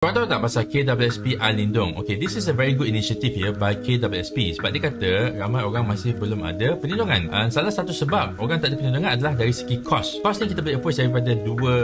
Korang tahu tak pasal KWSP Alindong? Okay, this is a very good initiative here by KWSP. Sebab dia kata ramai orang masih belum ada perlindungan. Salah satu sebab orang tak ada perlindungan adalah dari segi kos. Kos ni kita boleh approach daripada dua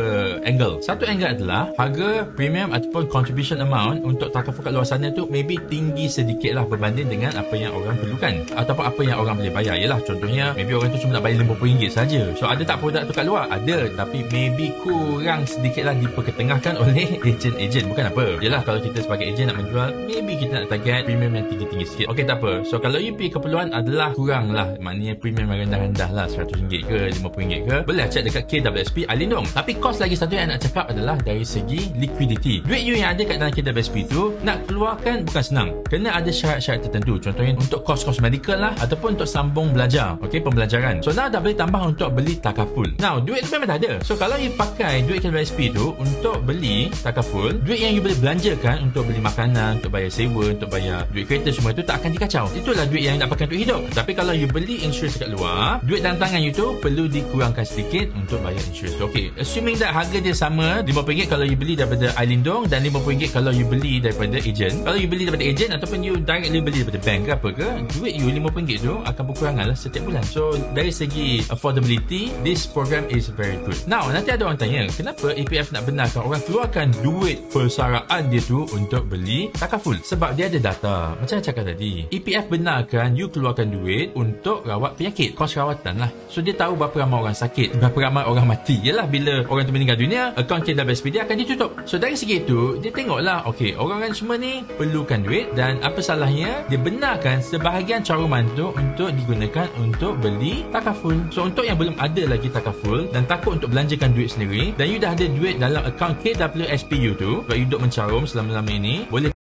angle. Satu angle adalah harga premium ataupun contribution amount untuk takaful kat luar sana tu maybe tinggi sedikit lah berbanding dengan apa yang orang perlukan ataupun apa yang orang boleh bayar. Yalah, contohnya maybe orang tu cuma nak bayar RM50 saja. So ada tak produk tu kat luar? Ada, tapi maybe kurang sedikit lah diperketengahkan oleh ejen-ejen. Bukan apa. Yalah, kalau kita sebagai ejen nak menjual, maybe kita nak target premium yang tinggi-tinggi sikit. Okey, tak apa. So kalau you pergi keperluan adalah kurang lah, maknanya premium yang rendah-rendah lah, RM100 ke RM50 ke, boleh check dekat KWSP Alindong. Tapi kos lagi satu yang nak cakap adalah dari segi liquidity. Duit you yang ada kat dalam KWSP tu nak keluarkan bukan senang. Kena ada syarat-syarat tertentu. Contohnya untuk kos-kos medical lah ataupun untuk sambung belajar. Okey, pembelajaran. So now dah boleh tambah untuk beli takaful. Now duit tu memang dah ada. So kalau you pakai duit KWSP tu untuk beli takaful, duit yang you boleh belanjakan untuk beli makanan, untuk bayar sewa, untuk bayar duit kereta, semua tu tak akan dikacau. Itulah duit yang nak pakai untuk hidup. Tapi kalau you beli insurans kat luar, duit dalam tangan you tu perlu dikurangkan sedikit untuk bayar insurans. Okey, assuming that harga dia sama RM50 kalau you beli daripada Alindong dan RM50 kalau you beli daripada ejen. Kalau you beli daripada ejen ataupun you directly beli daripada bank ke apa ke, duit you RM50 tu akan berkurangan lah setiap bulan. So dari segi affordability, this program is very good. Now nanti ada orang tanya, kenapa EPF nak benarkan orang keluarkan duit persaraan dia tu untuk beli takaful? Sebab dia ada data. Macam saya cakap tadi, EPF benarkan you keluarkan duit untuk rawat penyakit, kos rawatan lah. So dia tahu berapa ramai orang sakit, berapa ramai orang mati. Yalah, bila orang tu meninggal dunia, akaun KWSP dia akan ditutup. So dari segi itu, dia tengoklah, okey, orang-orang semua ni perlukan duit dan apa salahnya dia benarkan sebahagian caruman tu untuk digunakan untuk beli takaful. So untuk yang belum ada lagi takaful dan takut untuk belanjakan duit sendiri, dan you dah ada duit dalam akaun KWSP you tu, sebab you duduk mencarum selama-lama ini, boleh